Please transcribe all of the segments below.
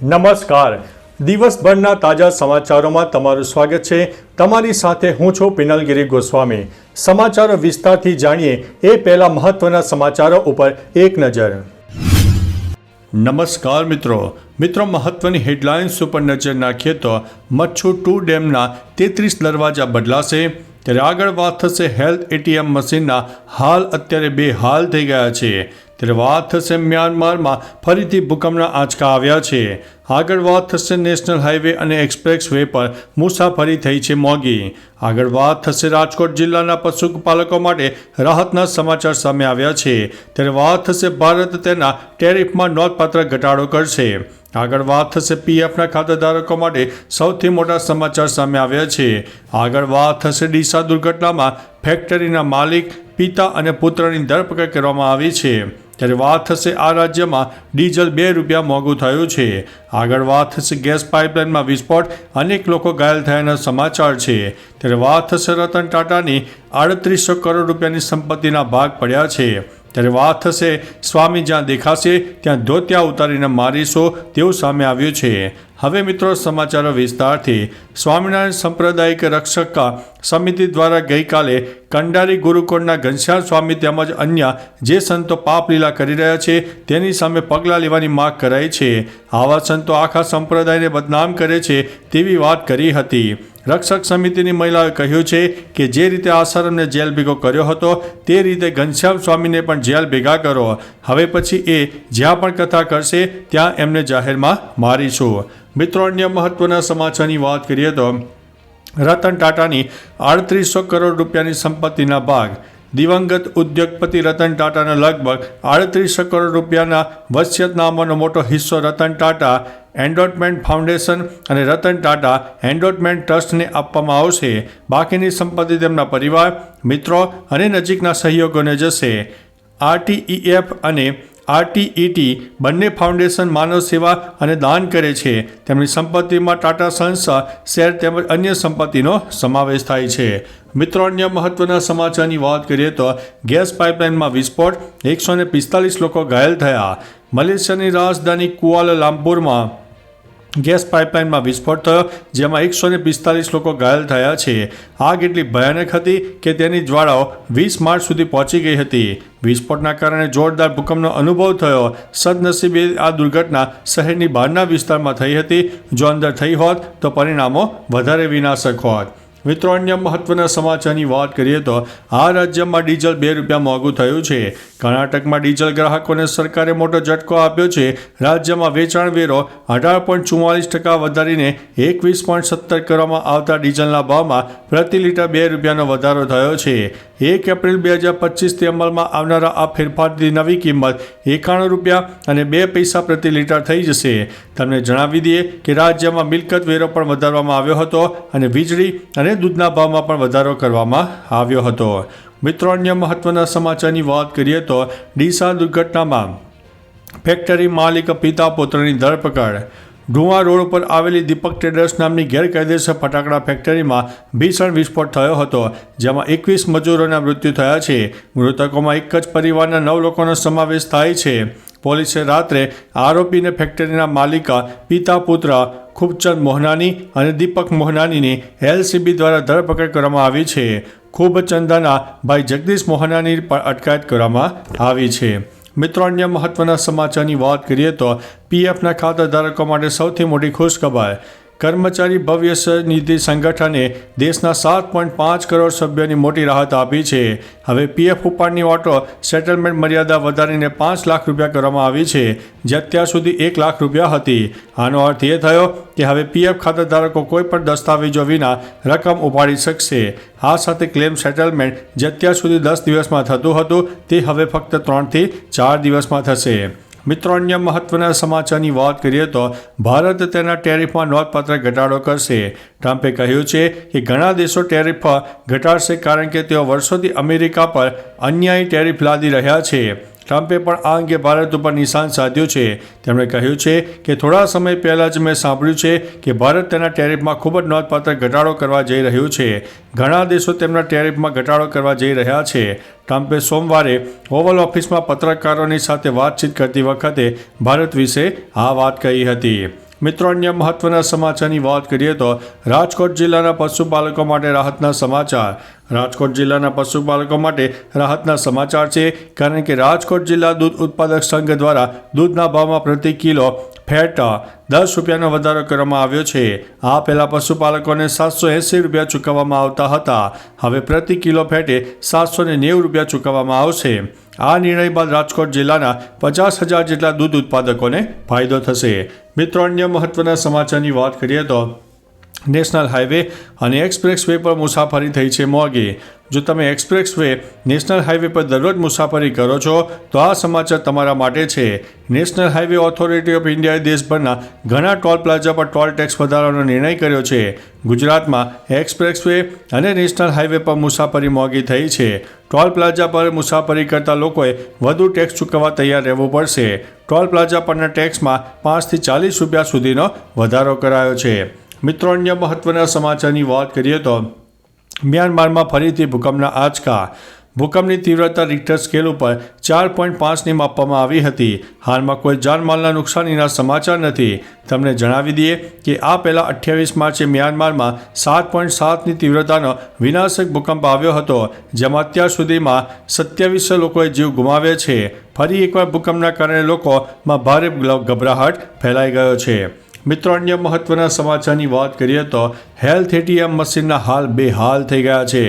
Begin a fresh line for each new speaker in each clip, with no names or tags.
નમસ્કાર. દિવસભરના તાજા સમાચારોમાં તમારું સ્વાગત છે. તમારી સાથે હું છું પિનલગીરી ગોસ્વામી. સમાચારો વિસ્તારથી જાણીએ એ પહેલા મહત્વના સમાચારો ઉપર એક નજર. નમસ્કાર મિત્રો. મહત્વની હેડલાઇન્સ ઉપર નજર નાખીએ તો મચ્છુ 2 ડેમના 33 દરવાજા બદલાશે. ત્યારે આગળ વાત થશે હેલ્થ એટીએમ મશીનના હાલ અત્યારે 2 હાલ થઈ ગયા છે. ત્યારે વાત થશે મ્યાનમારમાં ફરીથી ભૂકંપના આંચકા આવ્યા છે. આગળ વાત થશે નેશનલ હાઈવે અને એક્સપ્રેસ વે પર મુસાફરી થઈ છે મોંઘી. આગળ વાત થશે રાજકોટ જિલ્લાના પશુપાલકો માટે રાહતના સમાચાર સામે આવ્યા છે. ત્યારે વાત થશે ભારત તેના ટેરિફમાં નોંધપાત્ર ઘટાડો કરશે. આગળ વાત થશે પીએફના ખાતાધારકો માટે સૌથી મોટા સમાચાર સામે આવ્યા છે. આગળ વાત થશે ડીસા દુર્ઘટનામાં ફેક્ટરીના માલિક પિતા અને પુત્રની ધરપકડ કરવામાં આવી છે. ત્યારે વાત થશે આ રાજ્યમાં ડીઝલ ₹2 મોંઘું થયું છે. આગળ વાત થશે ગેસ પાઇપલાઇનમાં વિસ્ફોટ, અનેક લોકો ઘાયલ થયાના સમાચાર છે. ત્યારે વાત થશે રતન ટાટાની 3800 કરોડ રૂપિયાની સંપત્તિના ભાગ પડ્યા છે. ત્યારે વાત થશે સ્વામી જ્યાં દેખાશે ત્યાં ધોતિયા ઉતારીને મારીશો તેવું સામે આવ્યું છે. હવે મિત્રો સમાચારો વિસ્તારથી. સ્વામિનારાયણ સાંપ્રદાયિક રક્ષક સમિતિ દ્વારા ગઈકાલે કંડારી ગુરુકુળના ઘનશ્યામ સ્વામી તેમજ અન્ય જે સંતો પાપ લીલા કરી રહ્યા છે તેની સામે પગલાં લેવાની માંગ કરાઈ છે. આવા સંતો આખા સંપ્રદાયને બદનામ કરે છે તેવી વાત કરી હતી. રક્ષક સમિતિની મહિલાઓએ કહ્યું છે કે જે રીતે આસારામને જેલ ભેગો કર્યો હતો તે રીતે ઘનશ્યામ સ્વામીને પણ જેલ ભેગા કરો. હવે પછી એ જ્યાં પણ કથા કરશે ત્યાં એમને જાહેરમાં મારીશું. મિત્રો, અન્ય મહત્વના સમાચારની વાત કરીએ તો રતન ટાટાની 3800 કરોડ રૂપિયાની સંપત્તિના ભાગ. દિવંગત ઉદ્યોગપતિ રતન ટાટાના લગભગ 3800 કરોડ રૂપિયાના વસિયતનામાનો મોટો હિસ્સો રતન ટાટા એન્ડોટમેન્ટ ફાઉન્ડેશન અને રતન ટાટા એન્ડોટમેન્ટ ટ્રસ્ટને આપવામાં આવશે. બાકીની સંપત્તિ તેમના પરિવાર, મિત્રો અને નજીકના સહયોગોને જશે. RTEF અને RTET બંને ફાઉન્ડેશન માનવ સેવા અને દાન કરે છે. તેમની સંપત્તિમાં ટાટા સન્સ શેર તેમજ અન્ય સંપત્તિનો સમાવેશ થાય છે. મિત્રો, અન્ય મહત્વના સમાચારની વાત કરીએ તો ગેસ પાઇપલાઇનમાં વિસ્ફોટ, 145 લોકો ઘાયલ થયા. મલેશિયાની રાજધાની કુઆલાલંપુરમાં ગેસ પાઇપલાઇનમાં વિસ્ફોટ થયો જેમાં 145 લોકો ઘાયલ થયા છે. આગ એટલી ભયાનક હતી કે તેની જ્વાળાઓ 20 માર્ચ સુધી પહોંચી ગઈ હતી. વિસ્ફોટના કારણે જોરદાર ભૂકંપનો અનુભવ થયો. સદનસીબે આ દુર્ઘટના શહેરની બહારના વિસ્તારમાં થઈ હતી. જો અંદર થઈ હોત તો પરિણામો વધારે વિનાશક હોત. મિત્રો, અન્ય મહત્વના સમાચારની વાત કરીએ તો આ રાજ્યમાં ડીઝલ ₹2 મોંઘું થયું છે. કર્ણાટકમાં ડીઝલ ગ્રાહકોને સરકારે મોટો ઝટકો આપ્યો છે. રાજ્યમાં વેચાણ વેરો 18.44% વધારીને 21.70 કરવામાં આવતા ડીઝલના ભાવમાં પ્રતિ લીટર ₹2નો વધારો થયો છે. 1 એપ્રિલ 2025થી અમલમાં આવનારા આ ફેરફારથી નવી કિંમત ₹91.02 પ્રતિ લીટર થઈ જશે. તમને જણાવી દઈએ કે રાજ્યમાં મિલકત વેરો પણ વધારવામાં આવ્યો હતો અને વીજળી અને દૂધના ભાવમાં પણ વધારો કરવામાં આવ્યો હતો. મિત્રો, અન્ય મહત્વના સમાચારની વાત કરીએ તો ડીસા દુર્ઘટનામાં ફેક્ટરી માલિક પિતા પુત્રની ધરપકડ. ઢુવા રોડ પર આવેલી દીપક ટ્રેડર્સ નામની ગેરકાયદેસર ફટાકડા ફેક્ટરીમાં ભીષણ વિસ્ફોટ થયો હતો જેમાં 21 મજૂરોના મૃત્યુ થયા છે. મૃતકોમાં એક જ પરિવારના 9 લોકોનો સમાવેશ થાય છે. પોલીસે રાત્રે આરોપીને ફેક્ટરીના માલિકા પિતા પુત્ર ખૂબચંદ મોહનાની અને દીપક મોહનાનીની LCB દ્વારા ધરપકડ કરવામાં આવી છે. ખૂબચંદના ભાઈ જગદીશ મોહનાની પણ અટકાયત કરવામાં આવી છે. મિત્રો, અન્ય મહત્વના સમાચારની વાત કરીએ તો પીએફના ખાતાધારકો માટે સૌથી મોટી ખુશખબર. કર્મચારી ભવિષ્ય નિધિ સંગઠને દેશના 7.5 કરોડ સભ્યોની મોટી રાહત આપી છે. હવે પીએફ ઉપાડની ઓટો સેટલમેન્ટ મર્યાદા વધારીને ₹5 લાખ કરવામાં આવી છે જે અત્યાર સુધી ₹1 લાખ હતી. આનો અર્થ એ થયો કે હવે પીએફ ખાતાધારકો કોઈ પણ દસ્તાવેજો વિના રકમ ઉપાડી શકશે. આ સાથે ક્લેમ સેટલમેન્ટ જે અત્યાર સુધી 10 દિવસમાં થતું હતું તે હવે ફક્ત 3 થી 4 દિવસમાં થશે. મિત્રો, અન્ય મહત્વના સમાચારની વાત કરીએ તો ભારત તેના ટેરિફમાં નોંધપાત્ર ઘટાડો કરશે. ટ્રમ્પે કહ્યું છે કે ઘણા દેશો ટેરિફ ઘટાડશે કારણ કે તેઓ વર્ષોથી અમેરિકા પર અન્યાયી ટેરિફ લાદી રહ્યા છે. ટ્રમ્પે પણ આ અંગે ભારત ઉપર નિશાન સાધ્યું છે. તેમણે કહ્યું છે કે થોડા સમય પહેલાં જ મેં સાંભળ્યું છે કે ભારત તેના ટેરિફમાં ખૂબ જ નોંધપાત્ર ઘટાડો કરવા જઈ રહ્યું છે. ઘણા દેશો તેમના ટેરિફમાં ઘટાડો કરવા જઈ રહ્યા છે. ટ્રમ્પે સોમવારે ઓવલ ઓફિસમાં પત્રકારોની સાથે વાતચીત કરતી વખતે ભારત વિશે આ વાત કહી હતી. મિત્રો અન્ય મહત્વના સમાચારની વાત કરીએ તો રાજકોટ જિલ્લાના પશુપાલકો માટે રાહતના સમાચાર. રાજકોટ જિલ્લાના પશુપાલકો માટે રાહતના સમાચાર છે, કારણ કે રાજકોટ જિલ્લા દૂધ ઉત્પાદક સંઘ દ્વારા દૂધના ભાવમાં પ્રતિ કિલો ફેટ 10 રૂપિયાનો વધારો કરવામાં આવ્યો છે. આ પહેલાં પશુપાલકોને 780 રૂપિયા ચૂકવવામાં આવતા હતા. હવે પ્રતિ કિલો ફેટે 790 રૂપિયા ચૂકવવામાં આવશે. આ નિર્ણય બાદ રાજકોટ જિલ્લાના 50,000 જેટલા દૂધ ઉત્પાદકોને ફાયદો થશે. મિત્રો અન્ય મહત્વના સમાચારની વાત કરીએ તો નેશનલ હાઈવે અને એક્સપ્રેસ વે પર મુસાફરી થઈ છે મોંઘી. જો તમે એક્સપ્રેસ વે નેશનલ હાઈવે પર દરરોજ મુસાફરી કરો છો તો આ સમાચાર તમારા માટે છે. નેશનલ હાઈવે ઓથોરિટી ઓફ ઇન્ડિયાએ દેશભરના ઘણા ટોલ પ્લાઝા પર ટોલ ટેક્સ વધારવાનો નિર્ણય કર્યો છે. ગુજરાતમાં એક્સપ્રેસ વે અને નેશનલ હાઈવે પર મુસાફરી મોંઘી થઈ છે. ટોલ પ્લાઝા પર મુસાફરી કરતા લોકોએ વધુ ટેક્સ ચૂકવવા તૈયાર રહેવું પડશે. ટોલ પ્લાઝા પરના ટેક્સમાં 5 થી 40 રૂપિયા સુધીનો વધારો કરાયો છે. મિત્રો અન્ય મહત્વના સમાચારની વાત કરીએ તો મ્યાનમારમાં ફરીથી ભૂકંપના આંચકા. ભૂકંપની તીવ્રતા રિક્ટર સ્કેલ ઉપર 4.5ની માપવામાં આવી હતી. હાલમાં કોઈ જાનમાલના નુકસાનીના સમાચાર નથી. તમને જણાવી દઈએ કે આ પહેલાં 28 માર્ચે મ્યાનમારમાં 7.7ની તીવ્રતાનો વિનાશક ભૂકંપ આવ્યો હતો, જેમાં અત્યાર સુધીમાં 27 લોકોએ જીવ ગુમાવ્યા છે. ફરી એકવાર ભૂકંપના કારણે લોકોમાં ભારે ગભરાહટ ફેલાઈ ગયો છે. મિત્રો અન્ય મહત્વના સમાચારની વાત કરીએ તો હેલ્થ એટીએમ મશીનના હાલ બેહાલ થઈ ગયા છે.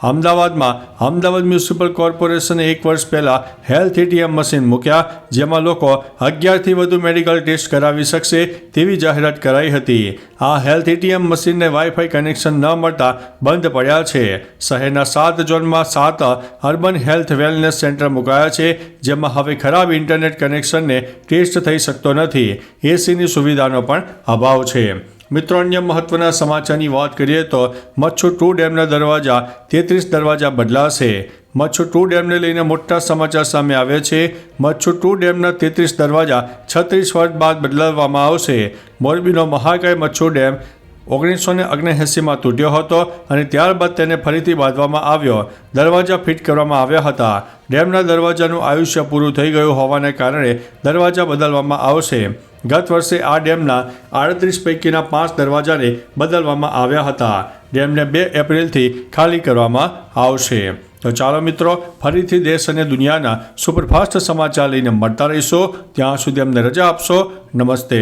અમદાવાદમાં અમદાવાદ મ્યુનિસિપલ કોર્પોરેશને 1 વર્ષ પહેલાં હેલ્થ એટીએમ મશીન મૂક્યા, જેમાં લોકો 11થી વધુ મેડિકલ ટેસ્ટ કરાવી શકશે તેવી જાહેરાત કરાઈ હતી. આ હેલ્થ એટીએમ મશીનને વાઈફાઈ કનેક્શન ન મળતા બંધ પડ્યા છે. શહેરના 7 ઝોનમાં 7 અર્બન હેલ્થ વેલનેસ સેન્ટર મુકાયા છે, જેમાં હવે ખરાબ ઇન્ટરનેટ કનેક્શનને ટેસ્ટ થઈ શકતો નથી. એસીની સુવિધાનો પણ અભાવ છે. મિત્રો અન્ય મહત્વના સમાચારની વાત કરીએ તો મચ્છુ 2 ડેમના દરવાજા 33 દરવાજા બદલાશે. મચ્છુ 2 ડેમને લઈને મોટા સમાચાર સામે આવ્યા છે. મચ્છુ 2 ડેમના 33 દરવાજા 36 વર્ષ બાદ બદલાવવામાં આવશે. મોરબીનો મહાકાય મચ્છુ ડેમ 1979માં તૂટ્યો હતો અને ત્યારબાદ તેને ફરીથી બાંધવામાં આવ્યો. દરવાજા ફિટ કરવામાં આવ્યા હતા. ડેમના દરવાજાનું આયુષ્ય પૂરું થઈ ગયું હોવાને કારણે દરવાજા બદલવામાં આવશે. ગત વર્ષે આ ડેમના 38 પૈકીના 5 દરવાજાને બદલવામાં આવ્યા હતા. ડેમને 2 એપ્રિલથી ખાલી કરવામાં આવશે. તો ચાલો મિત્રો, ફરીથી દેશ અને દુનિયાના સુપરફાસ્ટ સમાચાર લઈને મળતા રહીશો. ત્યાં સુધી અમને રજા આપશો. નમસ્તે.